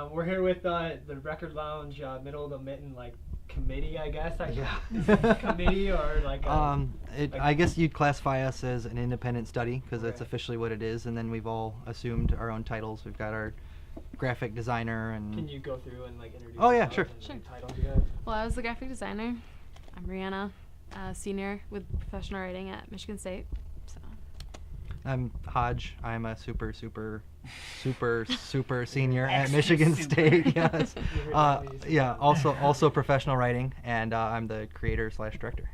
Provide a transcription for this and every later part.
We're here with the Record Lounge, middle of the Mitten, like, committee, I guess. Yeah. Committee or like. I guess you'd classify us as an independent study because that's Okay. officially what it is, and then we've all assumed our own titles. We've got our graphic designer and. Can you go through and like introduce? Oh, yeah, yourself sure. and titles you have? Well, I was the graphic designer. I'm Reanna, senior with professional writing at Michigan State. So. I'm Hodge. I'm a super senior at Michigan State. Yes. Yeah. Also professional writing, and I'm the creator/director.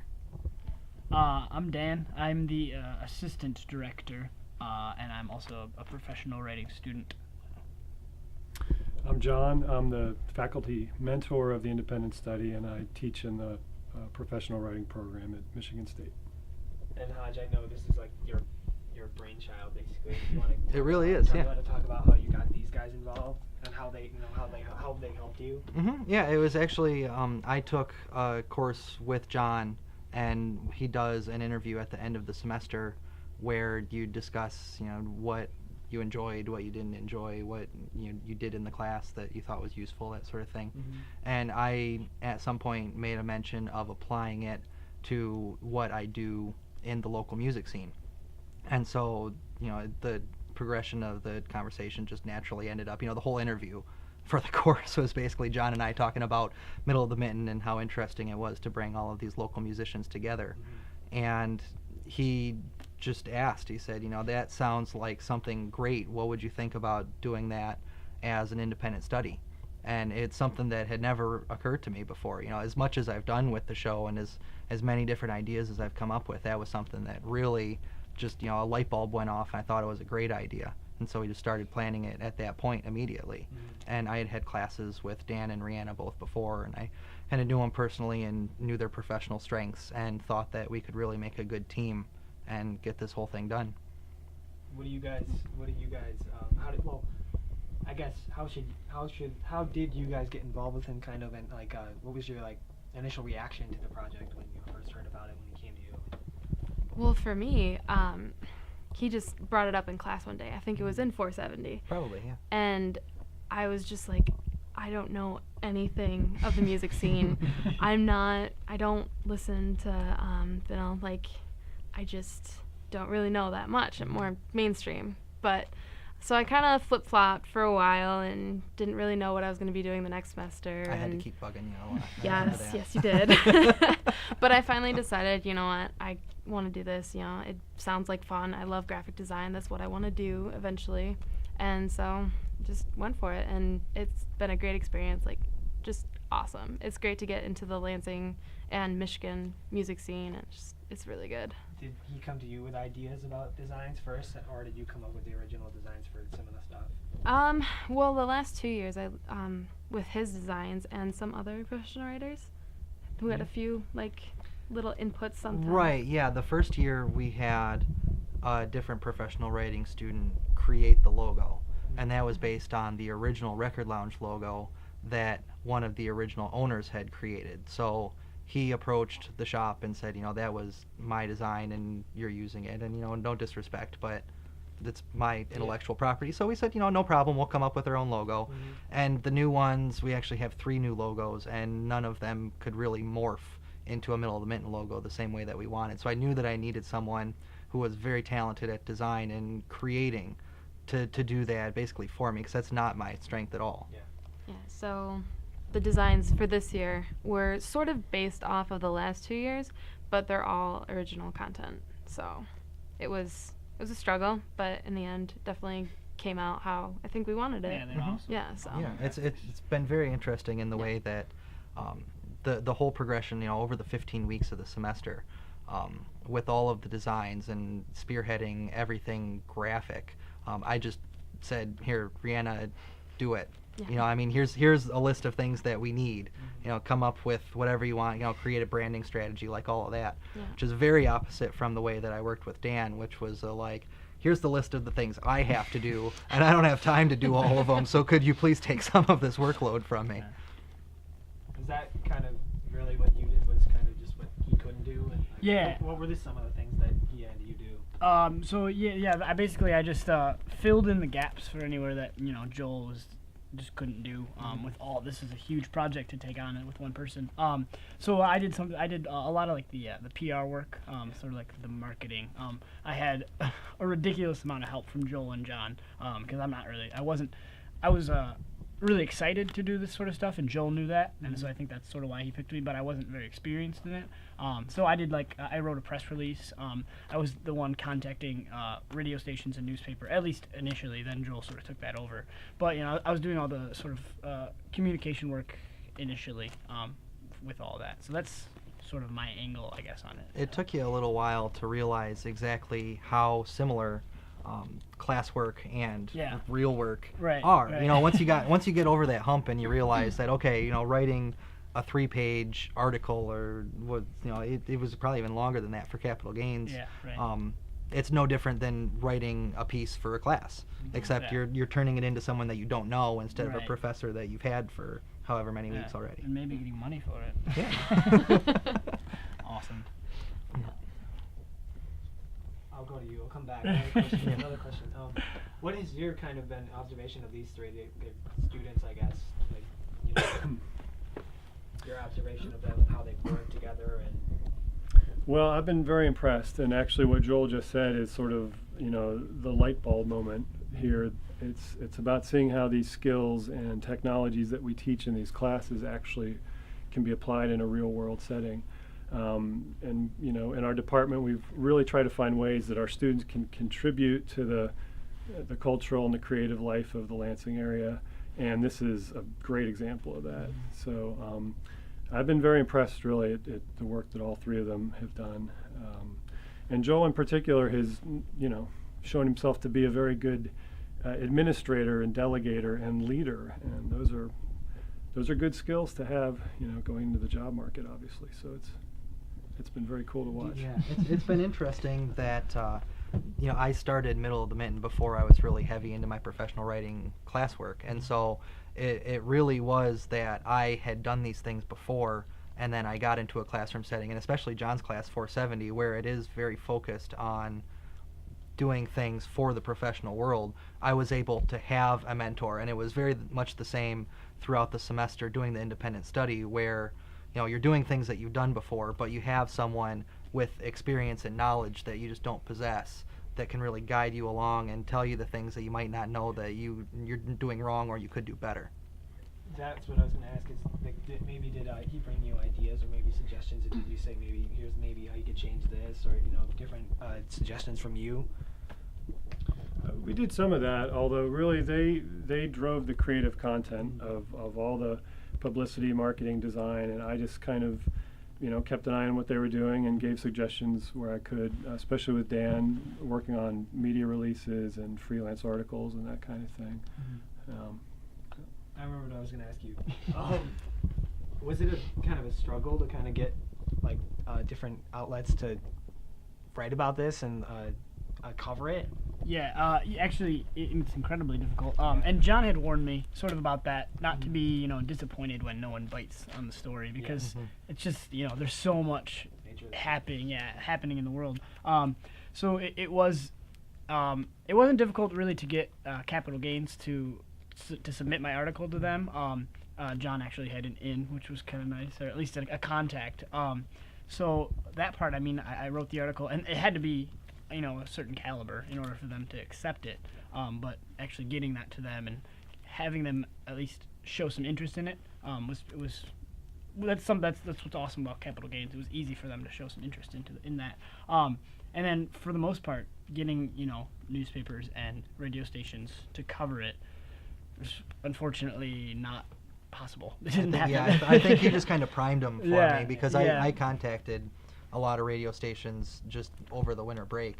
I'm Dan. I'm the assistant director, and I'm also a professional writing student. I'm Jon. I'm the faculty mentor of the independent study, and I teach in the professional writing program at Michigan State. And Hodge, I know this is like your brainchild, basically. You want to? It really is. Yeah. You want to talk about how you got these guys involved and how they helped you? Yeah. It was actually I took a course with Jon, and he does an interview at the end of the semester where you discuss, what you enjoyed, what you didn't enjoy, what you did in the class that you thought was useful, that sort of thing. Mm-hmm. And I, at some point, made a mention of applying it to what I do in the local music scene. And so, the progression of the conversation just naturally ended up, the whole interview for the course was basically Jon and I talking about Middle of the Mitten and how interesting it was to bring all of these local musicians together. Mm-hmm. And he just asked, he said, that sounds like something great. What would you think about doing that as an independent study? And it's something that had never occurred to me before. As much as I've done with the show and as many different ideas as I've come up with, that was something that really just, a light bulb went off, and I thought it was a great idea. And so we just started planning it at that point immediately. Mm-hmm. And I had classes with Dan and Reanna both before, and I kind of knew them personally and knew their professional strengths and thought that we could really make a good team and get this whole thing done. How did you guys get involved with him, kind of, and like what was your initial reaction to the project when you first heard about it, when he came to you? Well, for me, he just brought it up in class one day. I think it was in 470. Probably, yeah. And I was just like, I don't know anything of the music scene. I don't listen to, I just don't really know that much. I'm more mainstream. But, so I kind of flip-flopped for a while and didn't really know what I was going to be doing the next semester. I had to keep bugging you a lot. Yes, you did. But I finally decided, you know what, I want to do this. It sounds like fun. I love graphic design. That's what I want to do eventually. And so just went for it. And it's been a great experience, just awesome. It's great to get into the Lansing and Michigan music scene. It's really good. Did he come to you with ideas about designs first, or did you come up with the original designs for some of the stuff? Well, the last 2 years, I with his designs and some other professional writers who had a few little inputs sometimes. Right. Yeah. The first year we had a different professional writing student create the logo, and that was based on the original Record Lounge logo that one of the original owners had created. So he approached the shop and said, that was my design and you're using it, and no disrespect, but it's my intellectual property. So we said, no problem, we'll come up with our own logo. Mm-hmm. And the new ones, we actually have 3 new logos, and none of them could really morph into a Middle of the Mitten logo the same way that we wanted. So I knew that I needed someone who was very talented at design and creating to do that basically for me, because that's not my strength at all. Yeah, so the designs for this year were sort of based off of the last 2 years, but they're all original content. So it was a struggle, but in the end, definitely came out how I think we wanted it. Yeah, they're awesome. Yeah, so. Yeah, it's been very interesting in the way that the whole progression, over the 15 weeks of the semester, with all of the designs and spearheading everything graphic. I just said, here, Reanna, do it. Yeah. Here's a list of things that we need. Come up with whatever you want. Create a branding strategy, all of that, which is very opposite from the way that I worked with Dan, which was here's the list of the things I have to do, and I don't have time to do all of them. So could you please take some of this workload from me? Was that kind of really what you did? Was kind of just what he couldn't do? And Yeah. What were some of the things that he had you do? I just filled in the gaps for anywhere that Joel was just couldn't do with all. This is a huge project to take on with one person. So I did a lot of like the PR work, sort of like the marketing. I had a ridiculous amount of help from Joel and Jon, because I was really excited to do this sort of stuff, and Joel knew that, and so I think that's sort of why he picked me, but I wasn't very experienced in it. So I did I wrote a press release. I was the one contacting radio stations and newspaper, at least initially, then Joel sort of took that over. But, I was doing all the sort of communication work initially with all that. So that's sort of my angle, I guess, on it. It took you a little while to realize exactly how similar classwork and real work are. Right. You know, once you get over that hump and you realize that, okay, writing a 3-page article or it was probably even longer than that for Capital Gains. Yeah, right. It's no different than writing a piece for a class, except you're turning it into someone that you don't know instead of a professor that you've had for however many weeks already. And maybe getting money for it. Yeah. Awesome. I'll go to you. I'll come back. Another question. What has your kind of been observation of these three students, I guess? Your observation of them and how they work together and. Well, I've been very impressed, and actually what Joel just said is sort of, the light bulb moment here. It's about seeing how these skills and technologies that we teach in these classes actually can be applied in a real world setting. And in our department, we've really tried to find ways that our students can contribute to the cultural and the creative life of the Lansing area, and this is a great example of that. So I've been very impressed, really, at the work that all three of them have done. And Joel, in particular, has shown himself to be a very good administrator and delegator and leader, and those are good skills to have, going into the job market, obviously. So it's been very cool to watch. Yeah, it's been interesting that I started middle of the Mitten before I was really heavy into my professional writing classwork, and so it really was that I had done these things before, and then I got into a classroom setting, and especially Jon's class 470, where it is very focused on doing things for the professional world. I was able to have a mentor, and it was very much the same throughout the semester doing the independent study, where you're doing things that you've done before, but you have someone with experience and knowledge that you just don't possess that can really guide you along and tell you the things that you might not know that you're doing wrong or you could do better. That's what I was going to ask. Is did he bring you ideas or maybe suggestions? Or did you say here's maybe how you could change this, or different suggestions from you? We did some of that, although really they drove the creative content of all the publicity, marketing, design, and I just kind of kept an eye on what they were doing and gave suggestions where I could, especially with Dan working on media releases and freelance articles and that kind of thing. I remember what I was going to ask you. Was it a kind of a struggle to kind of get different outlets to write about this and cover it? Yeah, actually, it's incredibly difficult. And Jon had warned me sort of about that, not to be, disappointed when no one bites on the story, because it's just, there's so much happening in the world. So it wasn't difficult really to get Capital Gains to submit my article to them. Jon actually had an in, which was kind of nice, or at least a contact. So that part, I wrote the article, and it had to be a certain caliber in order for them to accept it. But actually getting that to them and having them at least show some interest in it that's what's awesome about Capital Gains. It was easy for them to show some interest in that. And then for the most part, getting newspapers and radio stations to cover it was unfortunately not possible. It didn't happen. Yeah, I think you just kind of primed them for me, because I contacted a lot of radio stations just over the winter break,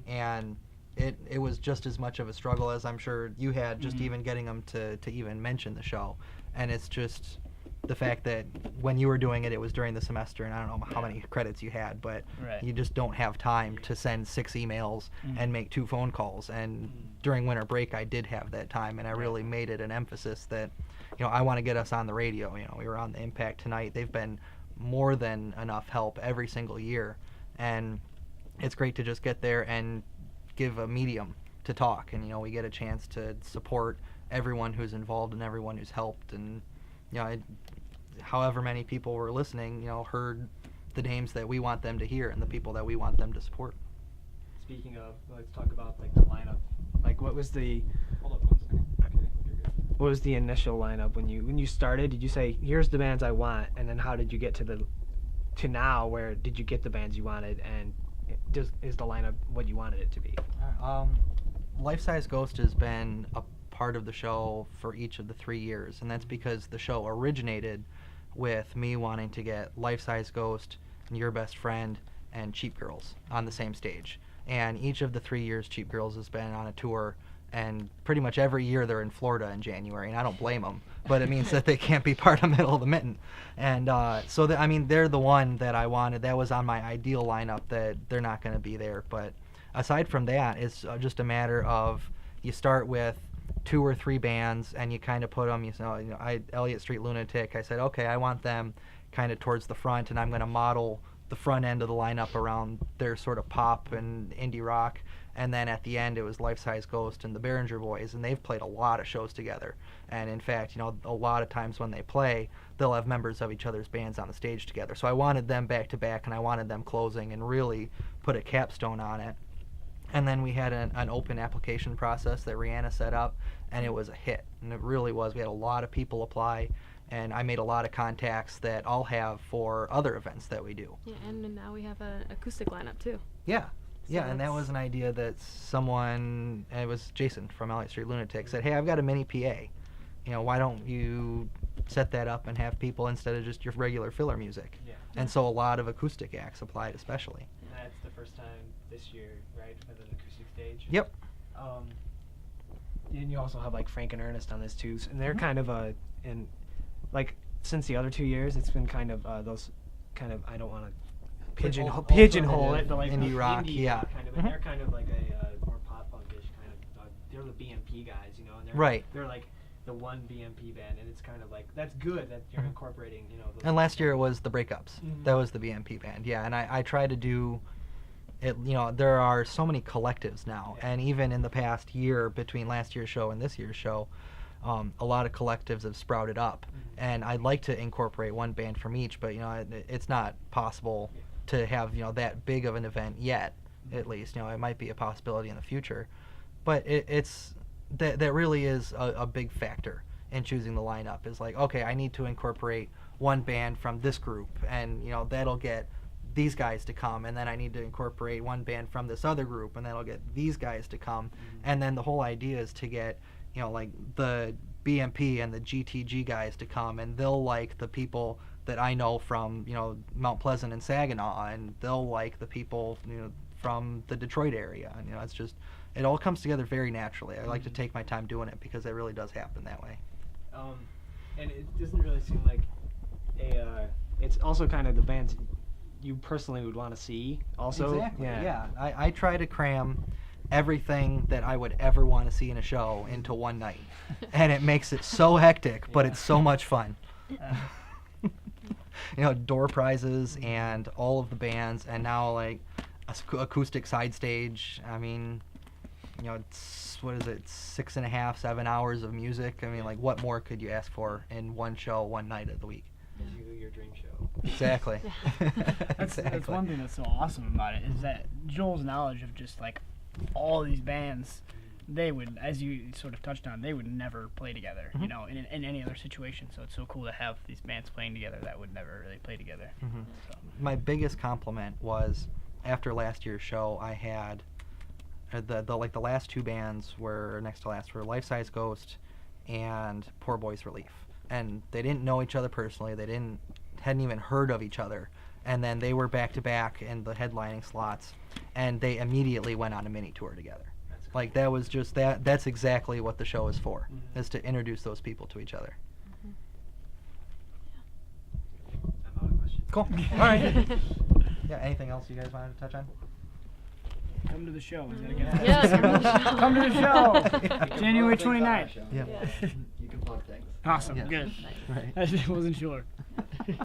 and it was just as much of a struggle as I'm sure you had, just even getting them to even mention the show. And it's just the fact that when you were doing it, it was during the semester, and I don't know how many credits you had, but you just don't have time to send 6 emails and make 2 phone calls. And during winter break, I did have that time, and I really made it an emphasis that, I want to get us on the radio. We were on the Impact tonight. They've been more than enough help every single year, and it's great to just get there and give a medium to talk, and we get a chance to support everyone who's involved and everyone who's helped, and however many people were listening, heard the names that we want them to hear and the people that we want them to support. Speaking of, let's talk about like the lineup. Like, what was the? Hold up 1 second. Okay, you're good. What was the initial lineup when you started? Did you say, here's the bands I want, and then how did you get to now? Where did you get the bands you wanted, and is the lineup what you wanted it to be? Life Size Ghost has been a part of the show for each of the 3 years, and that's because the show originated with me wanting to get Life Size Ghost and Your Best Friend and Cheap Girls on the same stage. And each of the 3 years, Cheap Girls has been on a tour, and pretty much every year they're in Florida in January, and I don't blame them, but it means that they can't be part of Middle of the Mitten. And they're the one that I wanted. That was on my ideal lineup. That they're not going to be there. But aside from that, it's just a matter of you start with 2 or 3 bands, and you kind of put them, Elliott Street Lunatic, I said, okay, I want them kind of towards the front, and I'm going to model the front end of the lineup around their sort of pop and indie rock. And then at the end, it was Life Size Ghost and the Behringer Boys, and they've played a lot of shows together. And in fact, a lot of times when they play, they'll have members of each other's bands on the stage together. So I wanted them back to back, and I wanted them closing and really put a capstone on it. And then we had an open application process that Reanna set up, and it was a hit. And it really was. We had a lot of people apply, and I made a lot of contacts that I'll have for other events that we do. Yeah, and now we have an acoustic lineup too. Yeah. So Yeah, and that was an idea that it was Jason from Elliott Street Lunatic, said, hey, I've got a mini PA. Why don't you set that up and have people instead of just your regular filler music? Yeah. And so a lot of acoustic acts applied especially. And that's the first time this year, right, with an acoustic stage? Yep. And you also have like Frank and Ernest on this too, and they're kind of since the other 2 years, it's been kind of those kind of, I don't want to pigeonhole it, but like indie rock, yeah. Kind of, and they're kind of like a more pop punkish kind of. They're the BMP guys, and they're right. They're like the one BMP band, and it's kind of like that's good that you're incorporating, those And last year it was the Breakups. Mhm. That was the BMP band, yeah. And I try to do it. There are so many collectives now, Yeah. and even in the past year between last year's show and this year's show, a lot of collectives have sprouted up, and I'd like to incorporate one band from each, but it's not possible to have that big of an event yet. At least it might be a possibility in the future, but it's that really is a big factor in choosing the lineup. Is like, okay, I need to incorporate one band from this group, and that'll get these guys to come, and then I need to incorporate one band from this other group, and that'll get these guys to come, and then the whole idea is to get like the BMP and the GTG guys to come, and they'll like the people that I know from Mount Pleasant and Saginaw, and they'll like the people from the Detroit area, and it's just, it all comes together very naturally. I like to take my time doing it because it really does happen that way. And it doesn't really seem like it's also kind of the bands you personally would want to see also. Exactly, yeah. I try to cram everything that I would ever want to see in a show into one night, and it makes it so hectic, but it's so much fun. Door prizes and all of the bands, and now like acoustic side stage. I mean, it's, what is it, 6.5, 7 hours of music. I mean, like, what more could you ask for in one show, one night of the week? Your dream show. Exactly. That's one thing that's so awesome about it, is that Joel's knowledge of just like all these bands, they would, as you sort of touched on, they would never play together, in any other situation. So it's so cool to have these bands playing together that would never really play together. So. My biggest compliment was after last year's show, I had the last 2 bands were next to last were Life Size Ghost and Poor Boys Relief, and they didn't know each other personally. They hadn't even heard of each other, and then they were back to back in the headlining slots, and they immediately went on a mini tour together. Like, that was just that's exactly what the show is for, is to introduce those people to each other. I'm out of questions. Cool. All right. Yeah, anything else you guys wanted to touch on? Come to the show. Yeah, come to the show. Come to the show. January 29th. Yeah. You can plug things. Awesome. Yeah. Good. Right. I just wasn't sure.